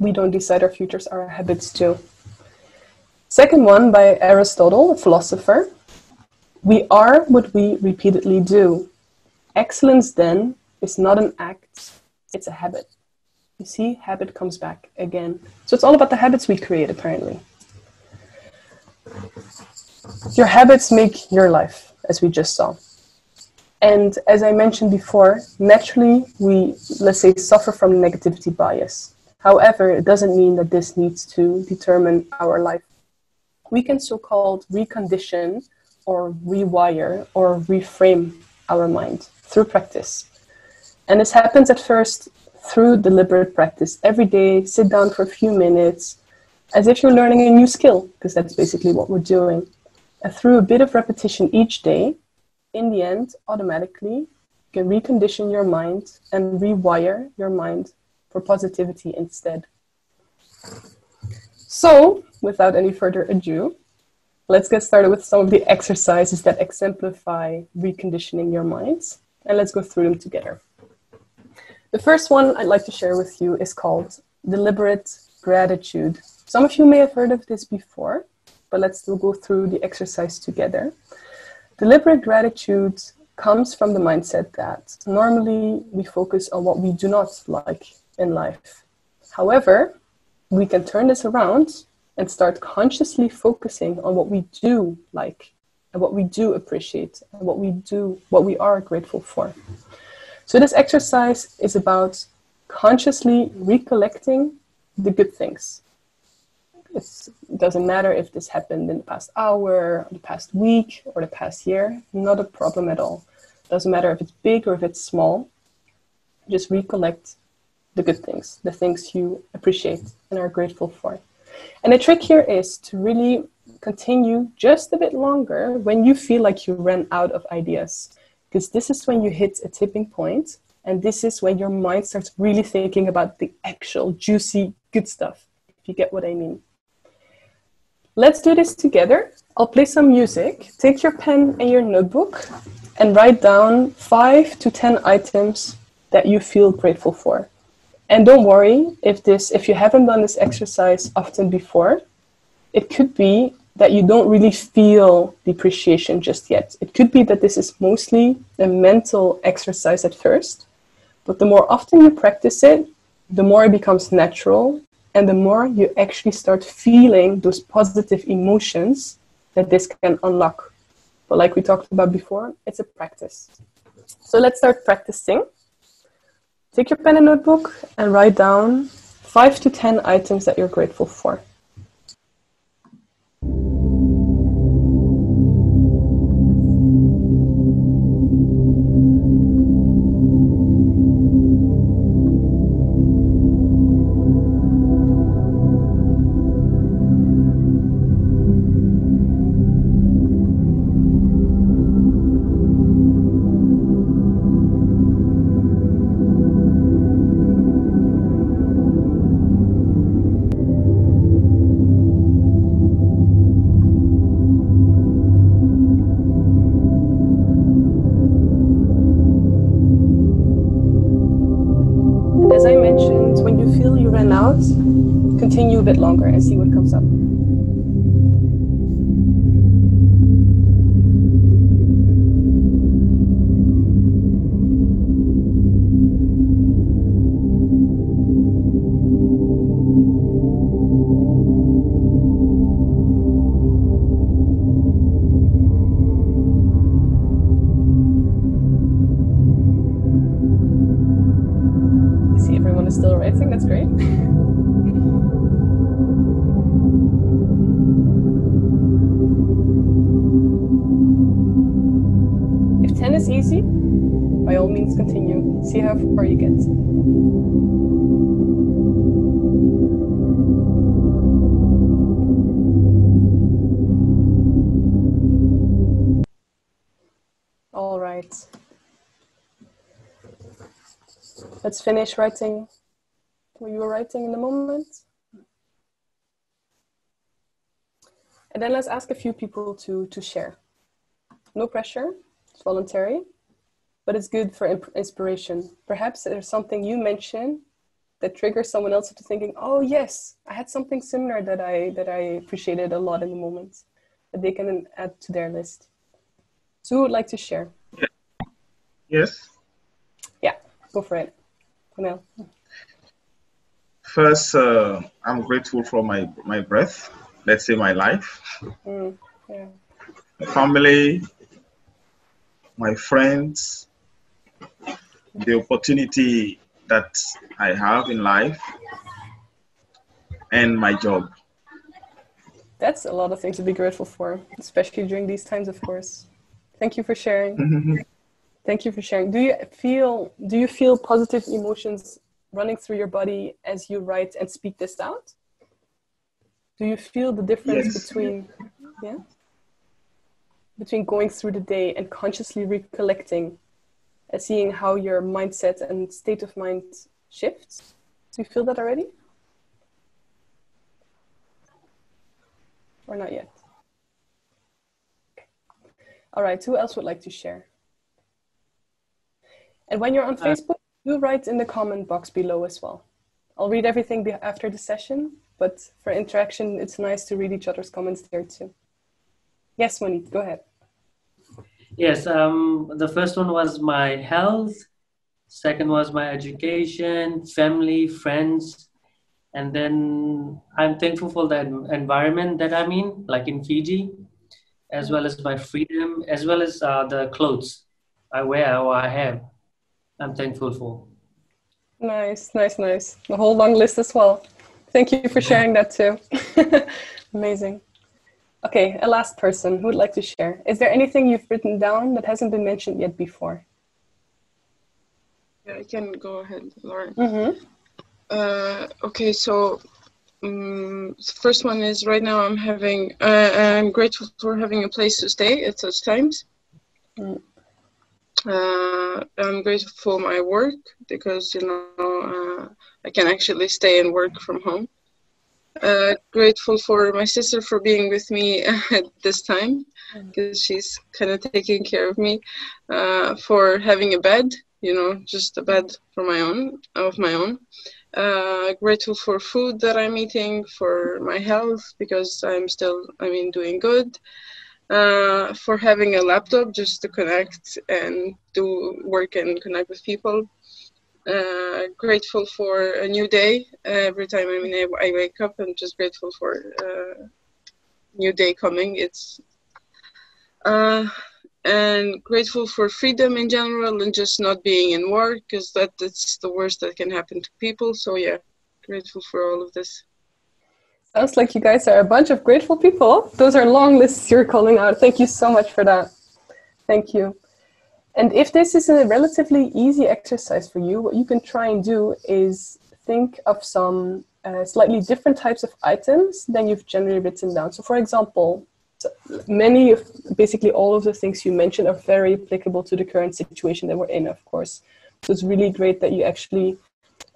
We don't decide our futures, our habits do. Second one by Aristotle, a philosopher. We are what we repeatedly do. Excellence then is not an act, it's a habit. You see, habit comes back again. So it's all about the habits we create, apparently. Your habits make your life, as we just saw. And as I mentioned before, naturally we, let's say, suffer from negativity bias. However, it doesn't mean that this needs to determine our life. We can so-called recondition or rewire or reframe our mind through practice. And this happens at first through deliberate practice. Every day, sit down for a few minutes, as if you're learning a new skill, because that's basically what we're doing. And through a bit of repetition each day, in the end, automatically, you can recondition your mind and rewire your mind for positivity instead. So, without any further ado, let's get started with some of the exercises that exemplify reconditioning your minds, and let's go through them together. The first one I'd like to share with you is called deliberate gratitude. Some of you may have heard of this before, but let's still go through the exercise together. Deliberate gratitude comes from the mindset that normally we focus on what we do not like in life. However, we can turn this around and start consciously focusing on what we do like and what we do appreciate and what we are grateful for. So this exercise is about consciously recollecting the good things. It doesn't matter if this happened in the past hour, the past week, or the past year. Not a problem at all. It doesn't matter if it's big or if it's small. Just recollect the good things, the things you appreciate and are grateful for. And the trick here is to really continue just a bit longer when you feel like you ran out of ideas. Because this is when you hit a tipping point, and this is when your mind starts really thinking about the actual juicy good stuff, if you get what I mean. Let's do this together. I'll play some music. Take your pen and your notebook and write down 5 to 10 items that you feel grateful for. And don't worry if you haven't done this exercise often before, it could be that you don't really feel the appreciation just yet. It could be that this is mostly a mental exercise at first, but the more often you practice it, the more it becomes natural, and the more you actually start feeling those positive emotions that this can unlock. But like we talked about before, it's a practice. So let's start practicing. Take your pen and notebook and write down 5 to 10 items that you're grateful for. Continue a bit longer and see what comes up. I see everyone is still writing, that's great. Is easy, by all means continue. See how far you get. All right. Let's finish writing what you were writing in the moment. And then let's ask a few people to share. No pressure. It's voluntary, but it's good for inspiration. Perhaps there's something you mention that triggers someone else into thinking, oh yes, I had something similar that I appreciated a lot in the moment, that they can add to their list. So who would like to share? Yes. Yeah, go for it. Cornel. First, I'm grateful for my breath, let's say my life, Yeah. my family, my friends, the opportunity that I have in life, and my job. That's a lot of things to be grateful for, especially during these times, of course. Thank you for sharing. Thank you for sharing. Do you feel positive emotions running through your body as you write and speak this out? Do you feel the difference Yes. between going through the day and consciously recollecting and seeing how your mindset and state of mind shifts? Do you feel that already? Or not yet? Okay. All right, who else would like to share? And when you're on Facebook, do write in the comment box below as well. I'll read everything after the session, but for interaction, it's nice to read each other's comments there too. Yes, Monique, go ahead. Yes, the first one was my health. Second was my education, family, friends. And then I'm thankful for the environment that I'm in, like in Fiji, as well as my freedom, as well as the clothes I wear or I have. I'm thankful for. Nice, nice, nice. A whole long list as well. Thank you for sharing that too. Amazing. Okay, a last person who would like to share. Is there anything you've written down that hasn't been mentioned yet before? Yeah, I can go ahead, Lauren. Mm-hmm. Okay, so first one is right now I'm grateful for having a place to stay at such times. I'm grateful for my work because, I can actually stay and work from home. Grateful for my sister for being with me at this time because she's kind of taking care of me. For having a bed, just a bed of my own. Grateful for food that I'm eating, for my health because I'm doing good. For having a laptop just to connect and do work and connect with people. Grateful for a new day. Every time I wake up, I'm just grateful for a new day coming. And grateful for freedom in general and just not being in war because that's the worst that can happen to people. So yeah, grateful for all of this. Sounds like you guys are a bunch of grateful people. Those are long lists you're calling out. Thank you so much for that. Thank you. And if this is a relatively easy exercise for you, what you can try and do is think of some slightly different types of items than you've generally written down. So for example, basically all of the things you mentioned are very applicable to the current situation that we're in, of course. So it's really great that you actually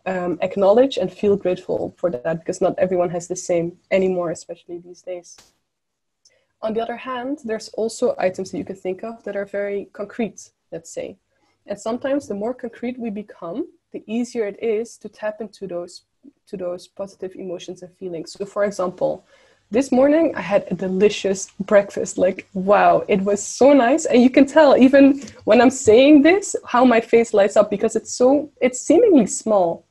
acknowledge and feel grateful for that, because not everyone has the same anymore, especially these days. On the other hand, there's also items that you can think of that are very concrete, let's say. And sometimes the more concrete we become, the easier it is to tap into those positive emotions and feelings. So for example, this morning I had a delicious breakfast. Like, wow, it was so nice. And you can tell even when I'm saying this, how my face lights up, because it's seemingly small.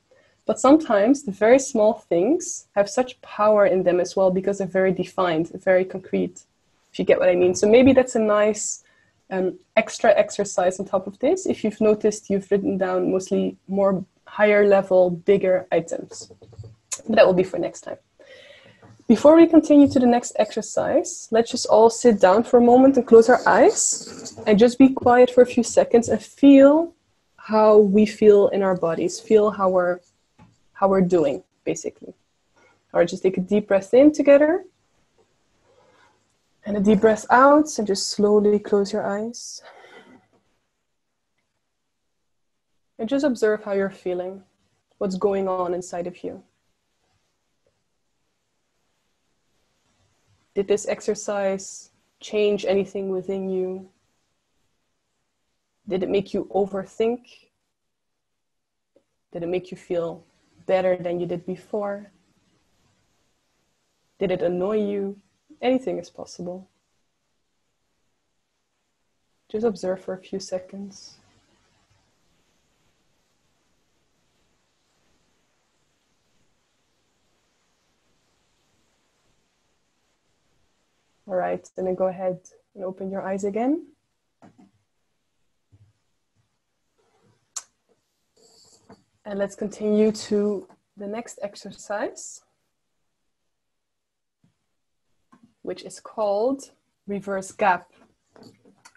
But sometimes the very small things have such power in them as well, because they're very defined, very concrete, if you get what I mean. So maybe that's a nice extra exercise on top of this. If you've noticed, you've written down mostly more higher level, bigger items. But that will be for next time. Before we continue to the next exercise, let's just all sit down for a moment and close our eyes and just be quiet for a few seconds and feel how we feel in our bodies. Feel how we're doing, basically. All right, just take a deep breath in together. And a deep breath out, and just slowly close your eyes. And just observe how you're feeling, what's going on inside of you. Did this exercise change anything within you? Did it make you overthink? Did it make you feel better than you did before? Did it annoy you? Anything is possible. Just observe for a few seconds. All right, then go ahead and open your eyes again. And let's continue to the next exercise, which is called reverse gap.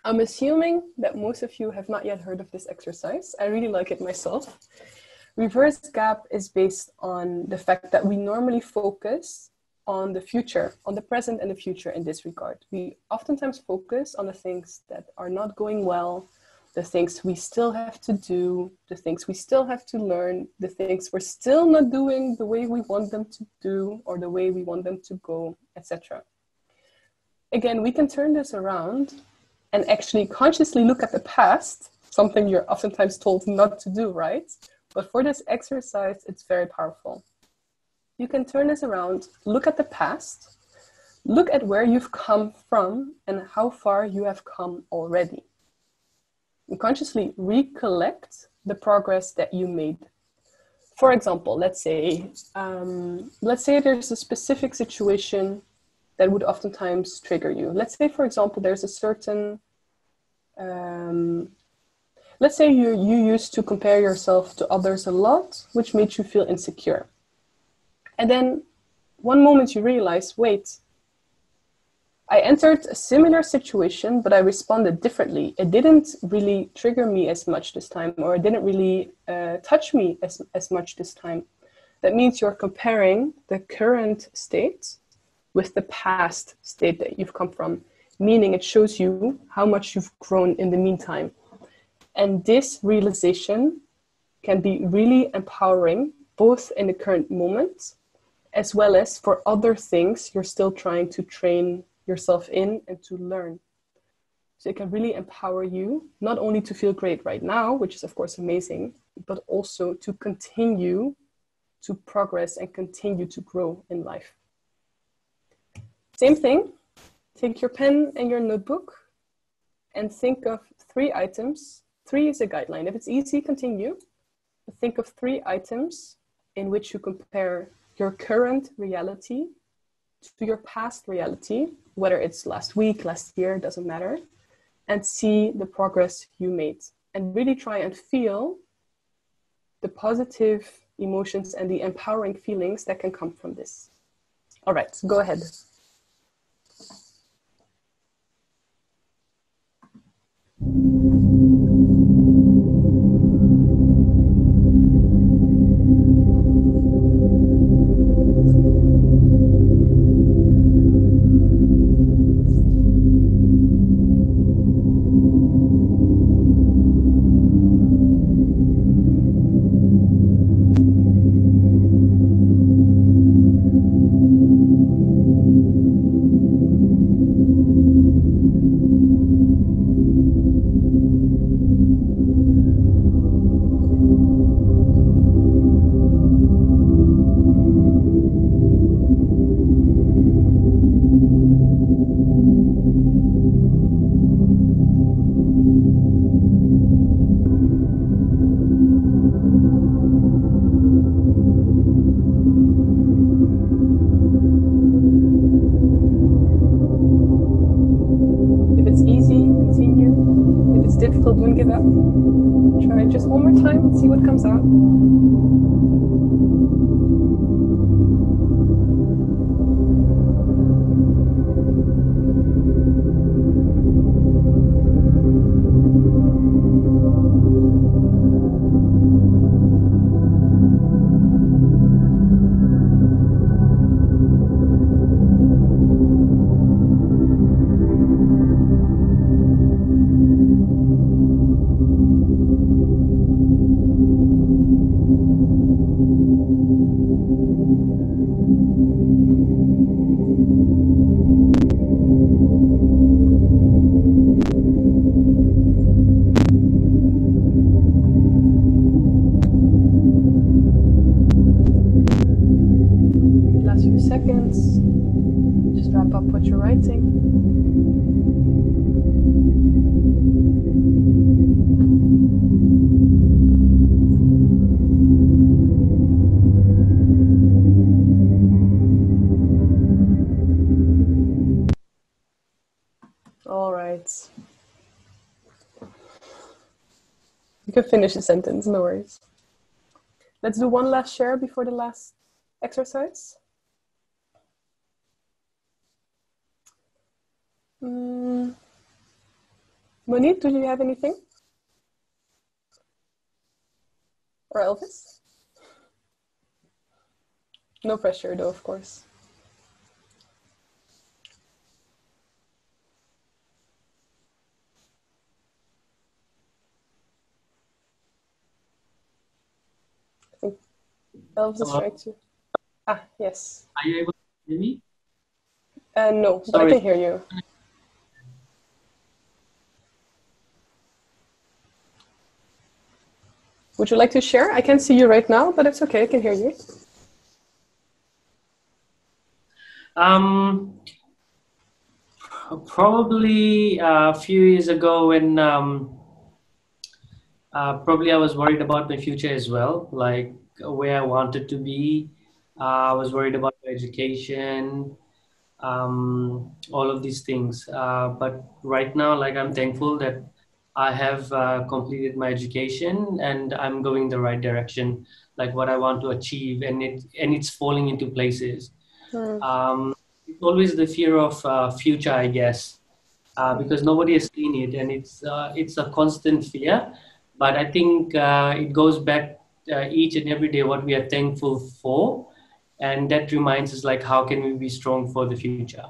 I'm assuming that most of you have not yet heard of this exercise. I really like it myself. Reverse gap is based on the fact that we normally focus on the future, on the present and the future in this regard. We oftentimes focus on the things that are not going well, the things we still have to do, the things we still have to learn, the things we're still not doing the way we want them to do or the way we want them to go, etc. Again, we can turn this around and actually consciously look at the past, something you're oftentimes told not to do, right? But for this exercise, it's very powerful. You can turn this around, look at the past, look at where you've come from and how far you have come already. And consciously recollect the progress that you made. For example, let's say there's a specific situation that would oftentimes trigger you. Let's say, for example, there's a certain, let's say you used to compare yourself to others a lot, which made you feel insecure. And then one moment you realize, wait, I entered a similar situation, but I responded differently. It didn't really trigger me as much this time, or it didn't really touch me as much this time. That means you're comparing the current state with the past state that you've come from, meaning it shows you how much you've grown in the meantime. And this realization can be really empowering, both in the current moment, as well as for other things you're still trying to train yourself in and to learn. So it can really empower you, not only to feel great right now, which is of course amazing, but also to continue to progress and continue to grow in life. Same thing, take your pen and your notebook and think of 3 items. 3 is a guideline. If it's easy, continue. But think of 3 items in which you compare your current reality to your past reality, whether it's last week, last year, doesn't matter, and see the progress you made. And really try and feel the positive emotions and the empowering feelings that can come from this. All right, go ahead. Don't give up. Try just one more time and see what comes out. stop what you're writing. All right. You can finish the sentence, no worries. Let's do one last share before the last exercise. Monique, do you have anything? Or Elvis? No pressure though, of course. I think Elvis is trying to... Ah, yes. Are you able to hear me? No, Sorry. but I can hear you. Would you like to share? I can't see you right now, but it's okay, I can hear you. Probably a few years ago when probably I was worried about my future as well, like where I wanted to be. I was worried about my education, all of these things. But right now, like I'm thankful that I have completed my education and I'm going the right direction, like what I want to achieve, and it's falling into places. It's always the fear of future, I guess, because nobody has seen it, and it's a constant fear. But I think it goes back each and every day what we are thankful for, and that reminds us like how can we be strong for the future.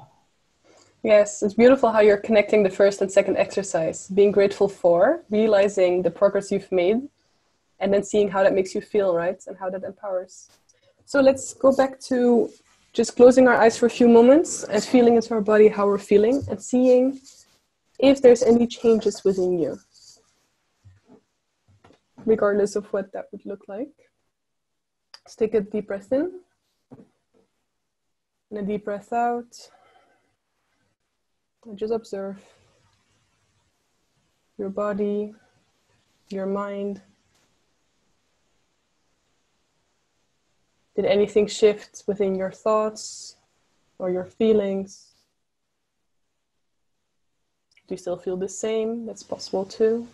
Yes, it's beautiful how you're connecting the first and second exercise. Being grateful for, realizing the progress you've made, and then seeing how that makes you feel, right? And how that empowers. So let's go back to just closing our eyes for a few moments and feeling into our body how we're feeling and seeing if there's any changes within you, regardless of what that would look like. Let's take a deep breath in and a deep breath out. And just observe your body, your mind. Did anything shift within your thoughts or your feelings? Do you still feel the same? That's possible too.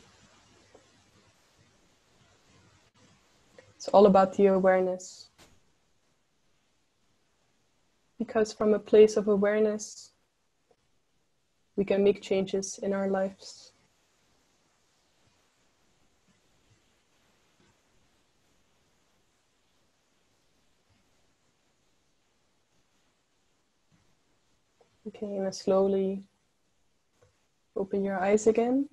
It's all about the awareness. Because from a place of awareness, we can make changes in our lives. Okay, and then slowly open your eyes again.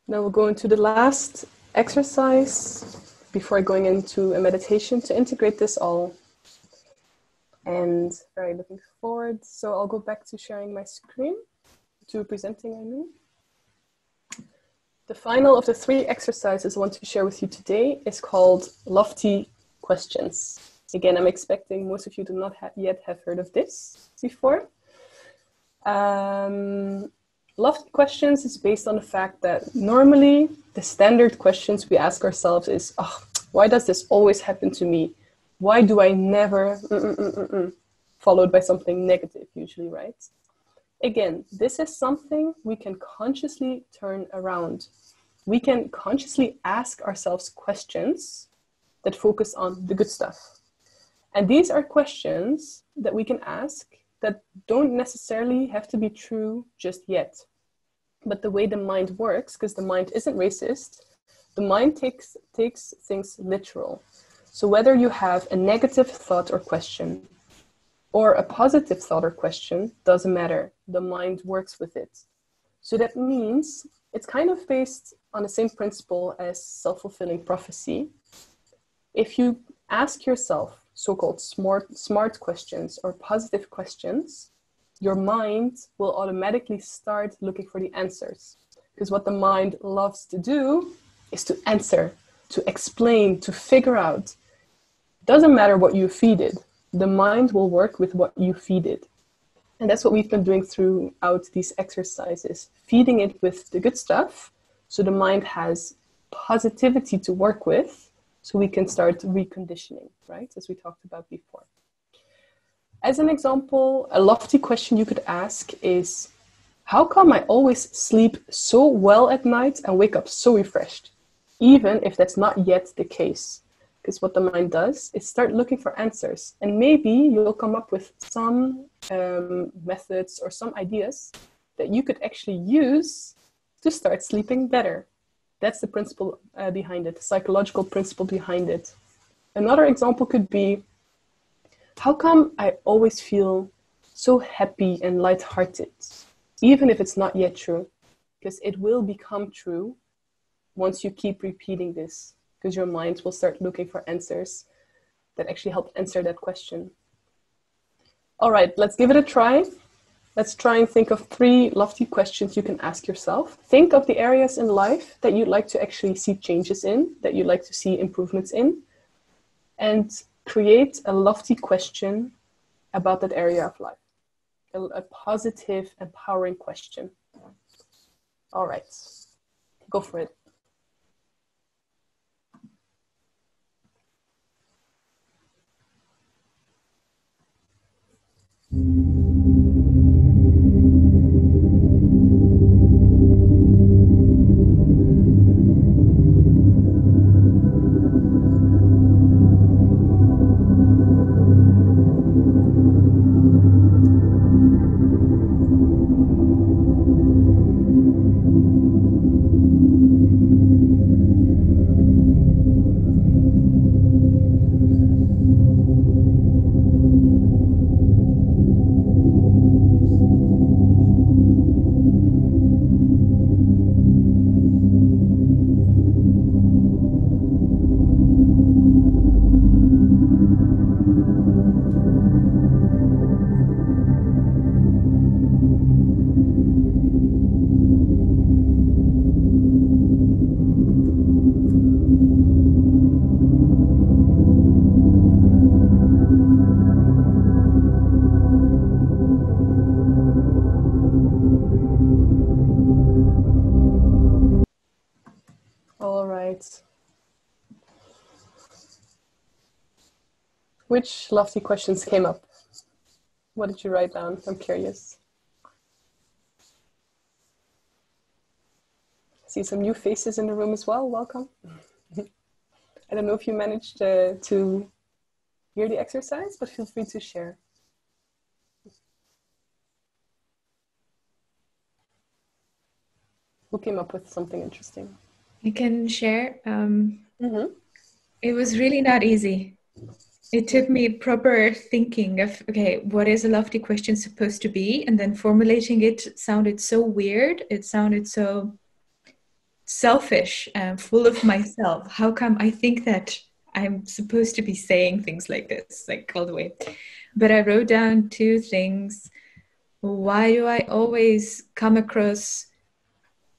Now we'll go into the last exercise before going into a meditation to integrate this all. And very looking forward. So I'll go back to sharing my screen, to presenting, I mean. The final of the 3 exercises I want to share with you today is called Lofty Questions. Again, I'm expecting most of you do not yet have heard of this before. Lofty questions is based on the fact that normally the standard questions we ask ourselves is, oh, why does this always happen to me? Why do I never, followed by something negative usually, right? Again, this is something we can consciously turn around. We can consciously ask ourselves questions that focus on the good stuff. And these are questions that we can ask that don't necessarily have to be true just yet. But the way the mind works, because the mind isn't racist, the mind takes things literal. So whether you have a negative thought or question, or a positive thought or question, doesn't matter. The mind works with it. So that means it's kind of based on the same principle as self-fulfilling prophecy. If you ask yourself so-called smart questions or positive questions, your mind will automatically start looking for the answers. Because what the mind loves to do is to answer, to explain, to figure out. Doesn't matter what you feed it. the mind will work with what you feed it. And that's what we've been doing throughout these exercises, feeding it with the good stuff, so the mind has positivity to work with, so we can start reconditioning, right? As we talked about before. As an example, a lofty question you could ask is, how come I always sleep so well at night and wake up so refreshed, even if that's not yet the case? Because what the mind does is start looking for answers. And maybe you'll come up with some methods or some ideas that you could actually use to start sleeping better. That's the principle behind it, the psychological principle behind it. Another example could be, how come I always feel so happy and lighthearted, even if it's not yet true? Because it will become true once you keep repeating this, because your mind will start looking for answers that actually help answer that question. All right, let's give it a try. Let's try and think of 3 lofty questions you can ask yourself. Think of the areas in life that you'd like to actually see changes in, that you'd like to see improvements in, and create a lofty question about that area of life. A positive, empowering question. All right, go for it. Which lofty questions came up? What did you write down? I'm curious. I see some new faces in the room as well. Welcome. I don't know if you managed to hear the exercise, but feel free to share. Who came up with something interesting? I can share. It was really not easy. It took me proper thinking of, okay, what is a lofty question supposed to be? And then formulating it sounded so weird. It sounded so selfish and full of myself. How come I think that I'm supposed to be saying things like this, like all the way? But I wrote down 2 things. Why do I always come across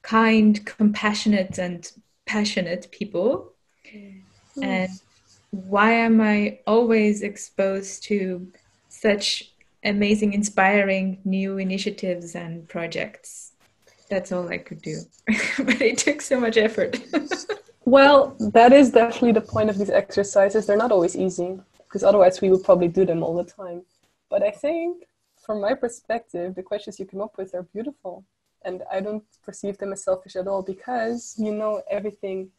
kind, compassionate, and passionate people? And why am I always exposed to such amazing, inspiring new initiatives and projects? That's all I could do. But it took so much effort. Well, that is definitely the point of these exercises. They're not always easy, because otherwise we would probably do them all the time. But I think, from my perspective, the questions you come up with are beautiful. And I don't perceive them as selfish at all, because, you know, everything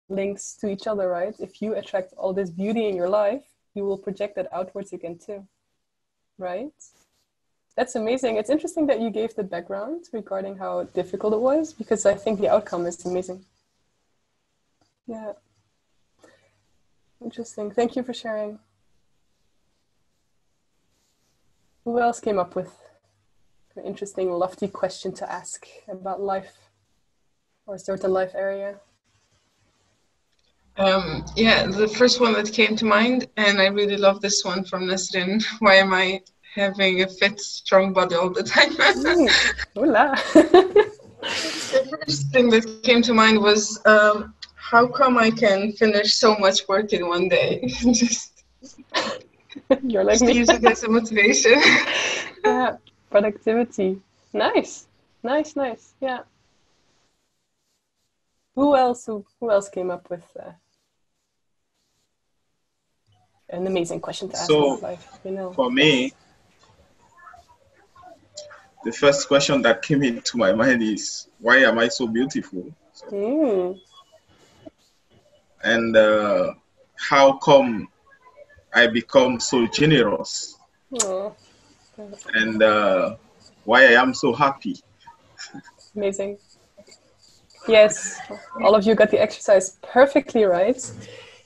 links to each other, right? If you attract all this beauty in your life, you will project that outwards again too, right? That's amazing. It's interesting that you gave the background regarding how difficult it was, because I think the outcome is amazing. Yeah. Interesting. Thank you for sharing. Who else came up with an interesting, lofty question to ask about life or a certain life area? Yeah, the first one that came to mind, and I really love this one from Nasrin. Why am I having a fit, strong body all the time? Hola. The first thing that came to mind was, how come I can finish so much work in one day? You're like Just me. use it as a motivation. Yeah, productivity. Nice. Yeah. Who else came up with an amazing question to ask in So life? You know. for me, the first question that came into my mind is, why am I so beautiful? And how come I become so generous? Oh, And why I am so happy? amazing. Yes, all of you got the exercise perfectly right.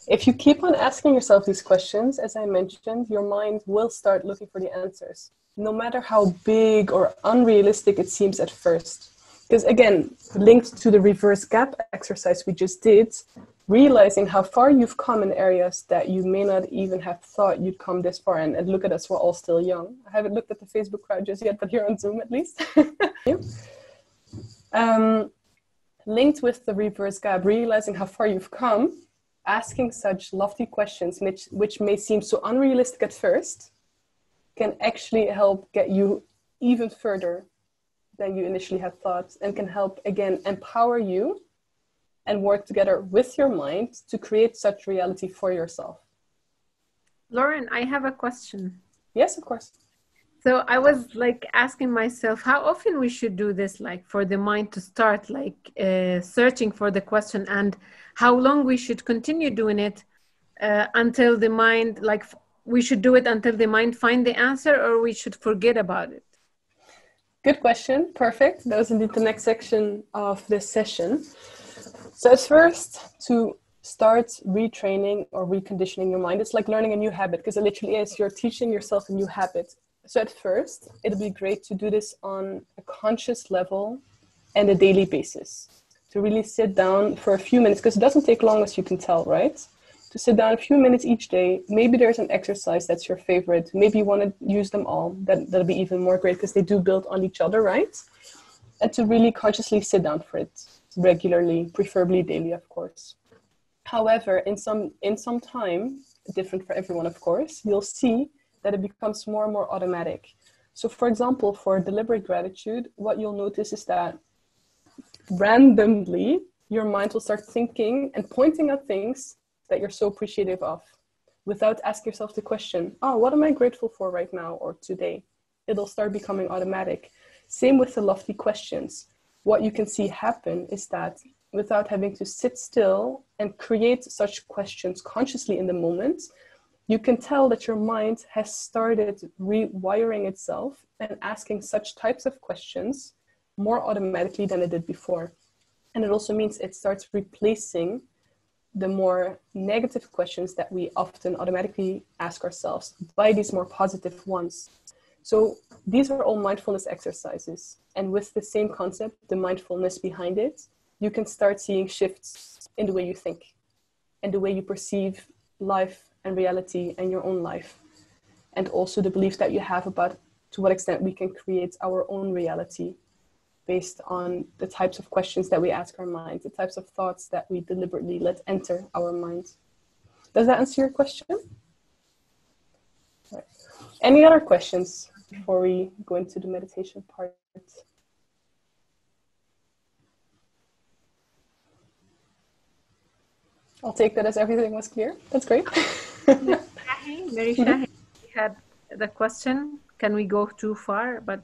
If you keep on asking yourself these questions, as I mentioned, your mind will start looking for the answers, no matter how big or unrealistic it seems at first. Because again, linked to the reverse gap exercise we just did, realizing how far you've come in areas that you may not even have thought you'd come this far in. And look at us, we're all still young. I haven't looked at the Facebook crowd just yet, but here on Zoom at least. Linked with the reverse gap, realizing how far you've come, asking such lofty questions, which may seem so unrealistic at first, can actually help get you even further than you initially had thought, and can help, again, empower you and work together with your mind to create such reality for yourself. Lauren, I have a question. Yes, of course. So I was like asking myself how often we should do this, like for the mind to start like searching for the question, and how long we should continue doing it until the mind, like we should do it until the mind find the answer, or we should forget about it. Good question. Perfect. That was indeed the next section of this session. So at first, to start retraining or reconditioning your mind, it's like learning a new habit, because it literally is. You're teaching yourself a new habit. So at first, it'll be great to do this on a conscious level and a daily basis. To really sit down for a few minutes, because it doesn't take long, as you can tell, right? To sit down a few minutes each day. Maybe there's an exercise that's your favorite. Maybe you want to use them all. That'll be even more great, because they do build on each other, right? And to really consciously sit down for it regularly, preferably daily, of course. However, in some time, different for everyone, of course, you'll see that it becomes more and more automatic. So for example, for deliberate gratitude, what you'll notice is that randomly, your mind will start thinking and pointing at things that you're so appreciative of, without asking yourself the question, oh, what am I grateful for right now or today? It'll start becoming automatic. Same with the lofty questions. What you can see happen is that without having to sit still and create such questions consciously in the moment, you can tell that your mind has started rewiring itself and asking such types of questions more automatically than it did before. And it also means it starts replacing the more negative questions that we often automatically ask ourselves by these more positive ones. So these are all mindfulness exercises. And with the same concept, the mindfulness behind it, you can start seeing shifts in the way you think and the way you perceive life and reality and your own life. And also the belief that you have about to what extent we can create our own reality based on the types of questions that we ask our minds, the types of thoughts that we deliberately let enter our minds. Does that answer your question? Right. Any other questions before we go into the meditation part? I'll take that as everything was clear. That's great. Mary Shahi, we had the question, can we go too far? But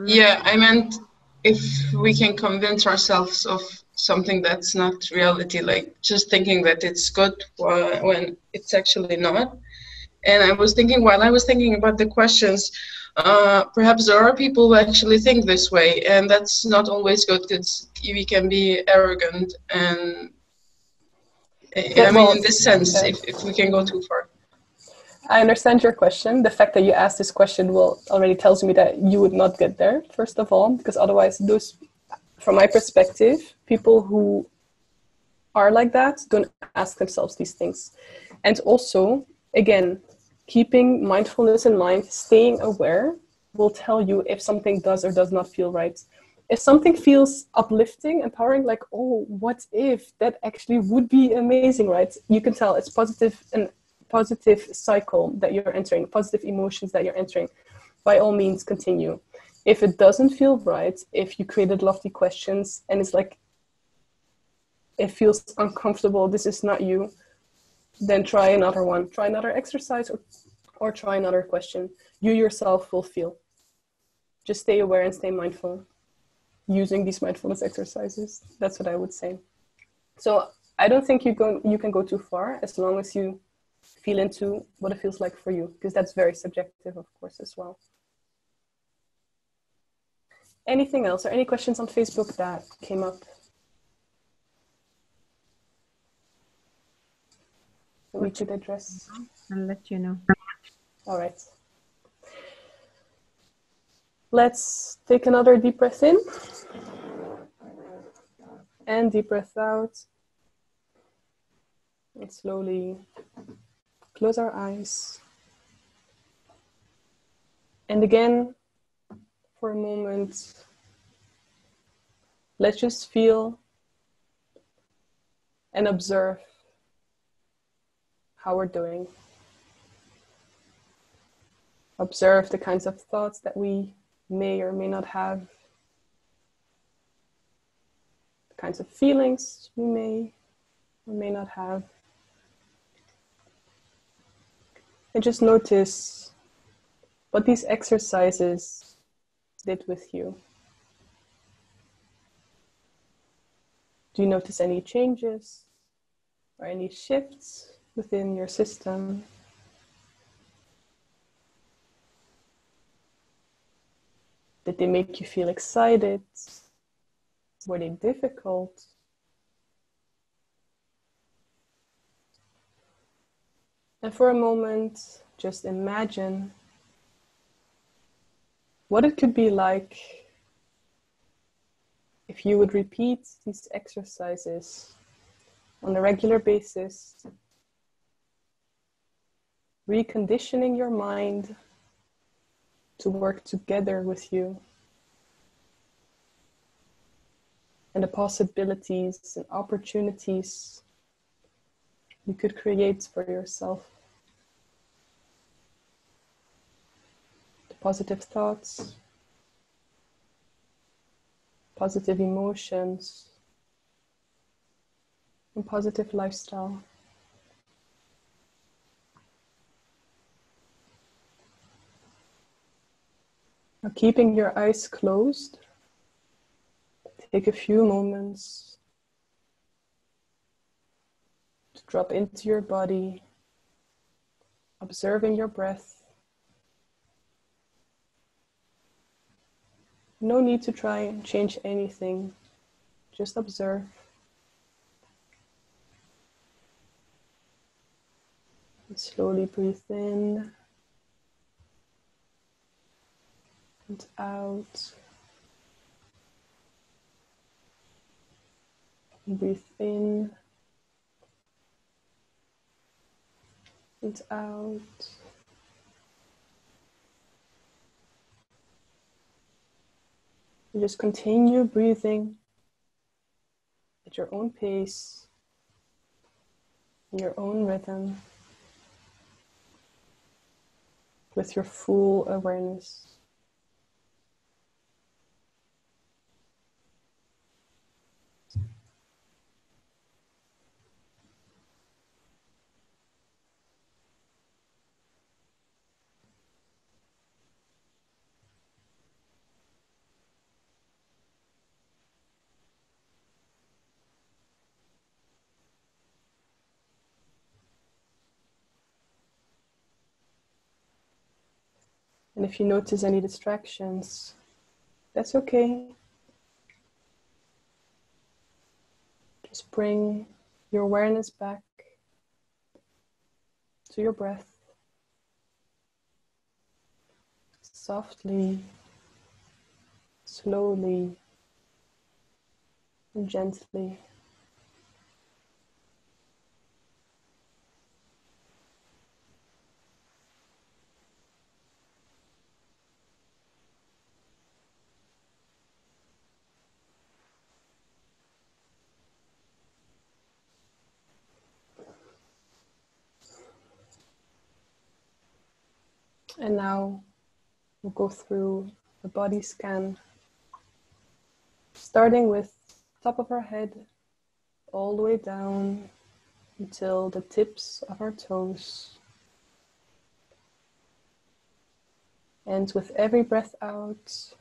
yeah, I meant if we can convince ourselves of something that's not reality, like just thinking that it's good when it's actually not. And I was thinking, while I was thinking about the questions, perhaps there are people who actually think this way, and that's not always good, because we can be arrogant, and I mean, in this sense, if we can go too far. I understand your question. The fact that you asked this question already tells me that you would not get there, first of all, because otherwise those, from my perspective, people who are like that don't ask themselves these things. And also, again, keeping mindfulness in mind, staying aware, will tell you if something does or does not feel right. If something feels uplifting, empowering, like, oh, what if that actually would be amazing, right? You can tell it's positive and positive cycle that you're entering, positive emotions that you're entering, by all means continue. If it doesn't feel right, if you created lofty questions and it's like, it feels uncomfortable, this is not you, then try another one. Try another exercise or try another question. You yourself will feel. Just stay aware and stay mindful using these mindfulness exercises. That's what I would say. So I don't think you can go too far as long as you feel into what it feels like for you, because that's very subjective, of course, as well. Anything else or any questions on Facebook that came up that we could address? I'll let you know. All right. Let's take another deep breath in and deep breath out. And slowly close our eyes. And again, for a moment, let's just feel and observe how we're doing. Observe the kinds of thoughts that we may or may not have, the kinds of feelings we may or may not have. And just notice what these exercises did with you. Do you notice any changes or any shifts within your system? Did they make you feel excited? Were they difficult? And for a moment, just imagine what it could be like if you would repeat these exercises on a regular basis, reconditioning your mind to work together with you, and the possibilities and opportunities you could create for yourself. The positive thoughts, positive emotions, and positive lifestyle. Now, keeping your eyes closed, take a few moments to drop into your body, observing your breath. No need to try and change anything, just observe. And slowly breathe in and out. And breathe in and out. You just continue breathing at your own pace, in your own rhythm, with your full awareness. And if you notice any distractions, that's okay. Just bring your awareness back to your breath. Softly, slowly, and gently. And now we'll go through the body scan, starting with top of our head all the way down until the tips of our toes. And with every breath out,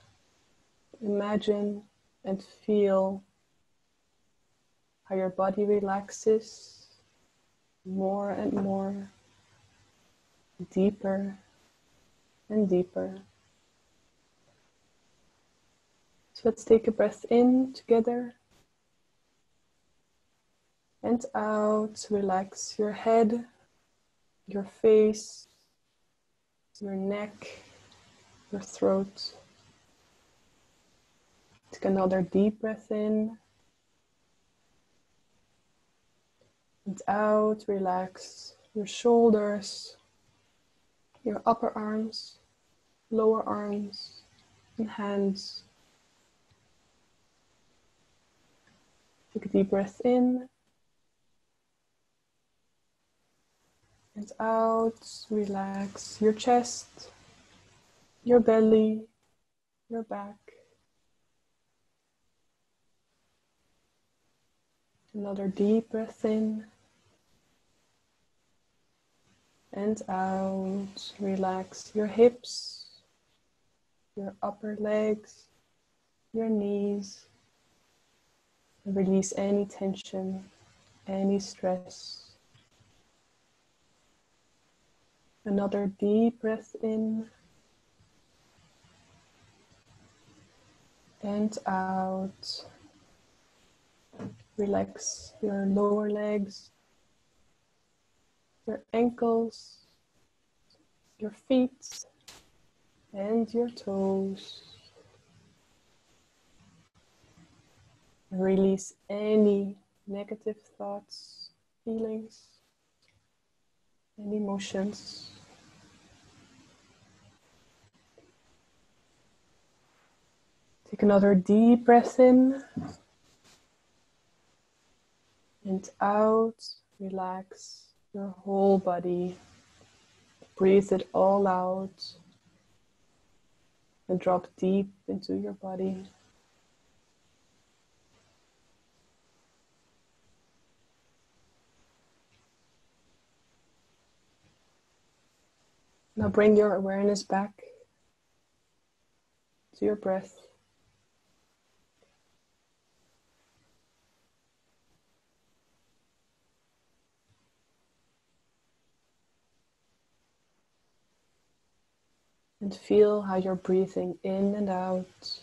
imagine and feel how your body relaxes more and more, deeper and deeper. So let's take a breath in together and out. Relax your head, your face, your neck, your throat. Take another deep breath in and out. Relax your shoulders, your upper arms, lower arms, and hands. Take a deep breath in and out. Relax your chest, your belly, your back. Another deep breath in and out. Relax your hips, your upper legs, your knees. And release any tension, any stress. Another deep breath in and out. Relax your lower legs, your ankles, your feet, and your toes. Release any negative thoughts, feelings, and emotions. Take another deep breath in and out. Relax your whole body. Breathe it all out and drop deep into your body. Now bring your awareness back to your breath. And feel how you're breathing in and out.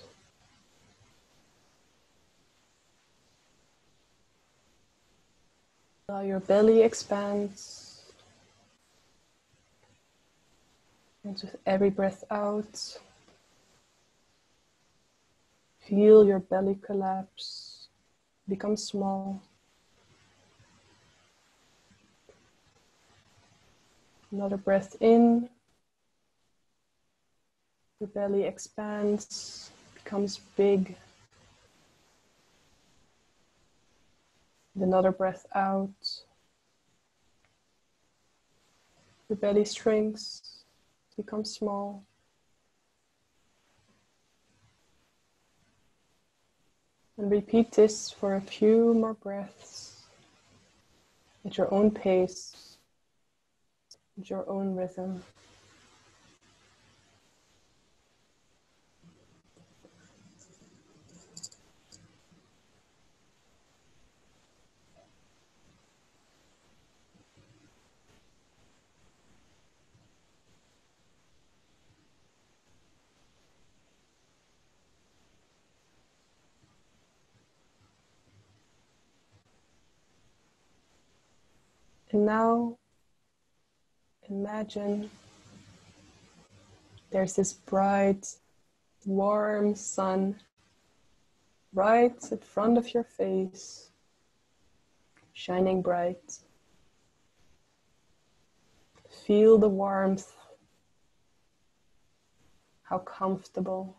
How your belly expands. And with every breath out, feel your belly collapse, become small. Another breath in, your belly expands, becomes big. And another breath out, your belly shrinks, becomes small. And repeat this for a few more breaths at your own pace, at your own rhythm. And now, imagine there's this bright, warm sun right in front of your face, shining bright. Feel the warmth, how comfortable.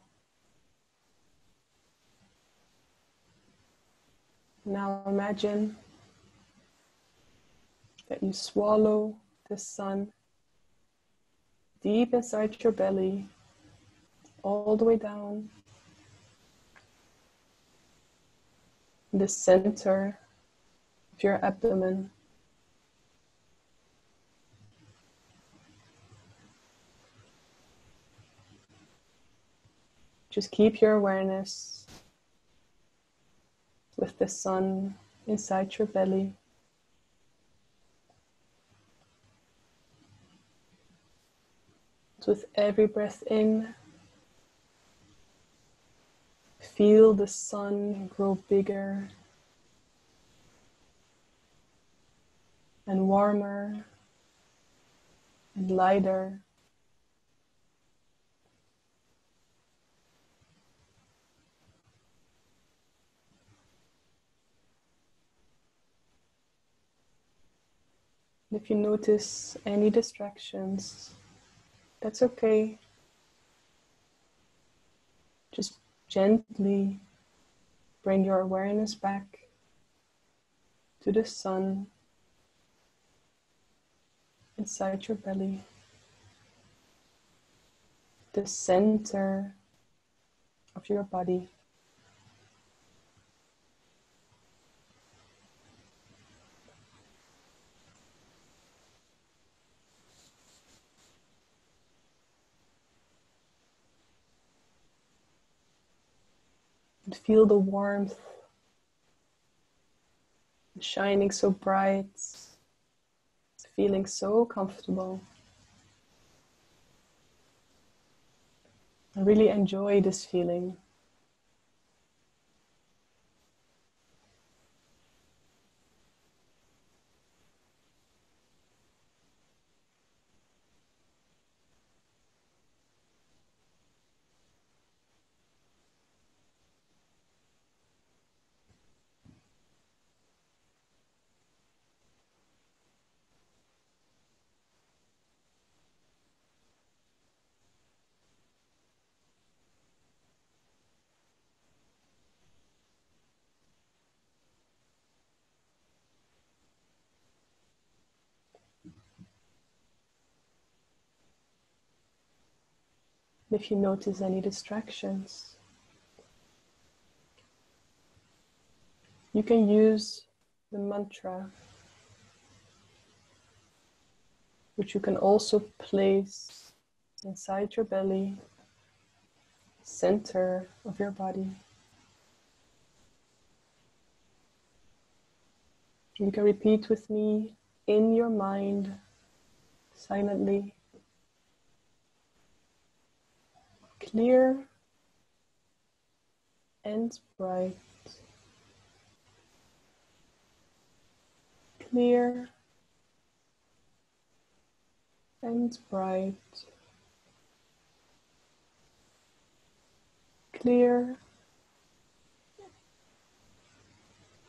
Now imagine that you swallow the sun. deep inside your belly, all the way down, in the center of your abdomen. Just keep your awareness with the sun inside your belly. With every breath in, feel the sun grow bigger and warmer and lighter. If you notice any distractions, that's okay. Just gently bring your awareness back to the sun inside your belly, the center of your body. And feel the warmth shining so bright, feeling so comfortable. I really enjoy this feeling. If you notice any distractions, you can use the mantra, which you can also place inside your belly, center of your body. You can repeat with me in your mind, silently. Clear and bright. Clear and bright. Clear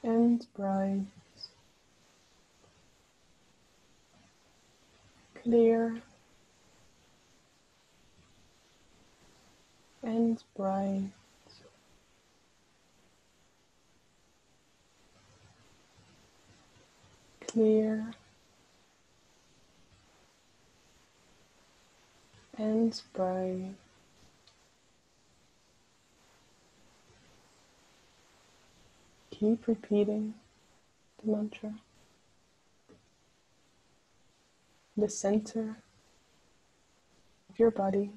and bright. Clear and bright. Clear and bright. Keep repeating the mantra. The center of your body.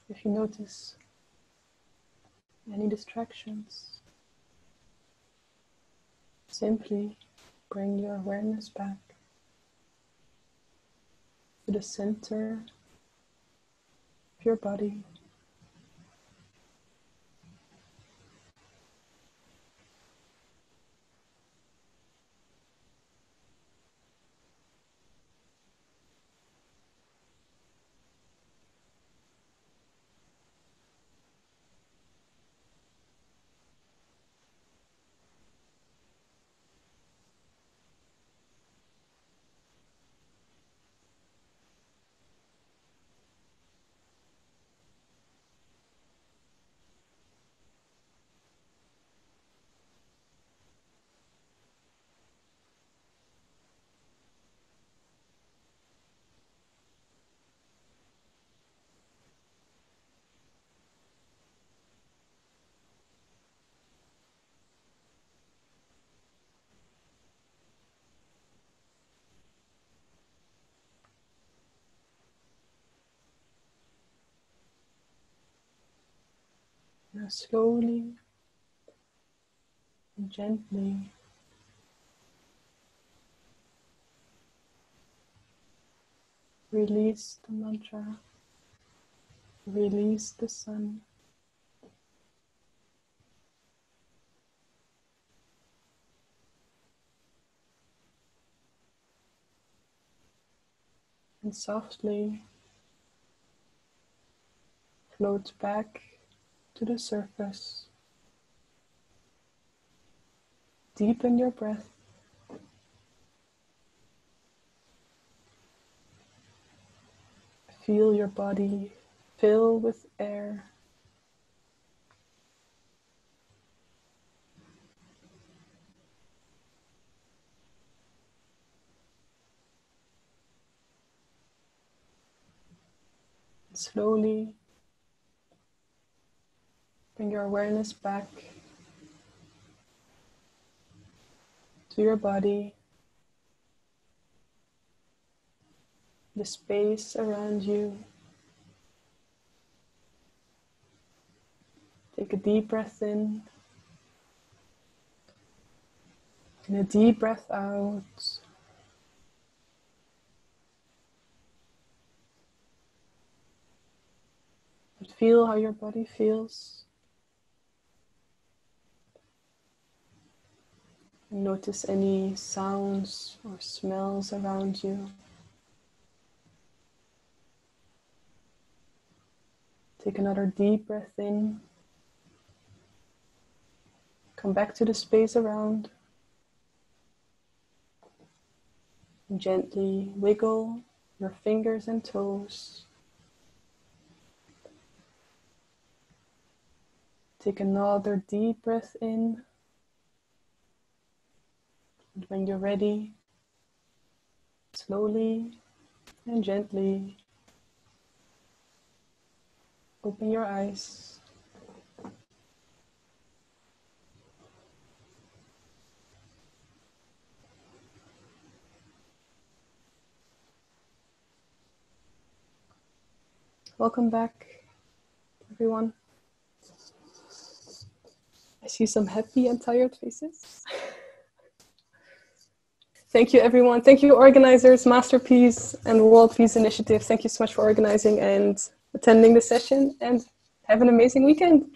If you notice any distractions, simply bring your awareness back to the center of your body. Now slowly and gently release the mantra, release the sun. And softly float back to the surface. Deepen your breath. Feel your body fill with air. Slowly bring your awareness back to your body, the space around you. Take a deep breath in and a deep breath out. But feel how your body feels. And notice any sounds or smells around you. Take another deep breath in. Come back to the space around. And gently wiggle your fingers and toes. Take another deep breath in. And when you're ready, slowly and gently open your eyes. Welcome back, everyone. I see some happy and tired faces. Thank you, everyone. Thank you, organizers, MasterPeace and World Peace Initiative. Thank you so much for organizing and attending the session, and have an amazing weekend.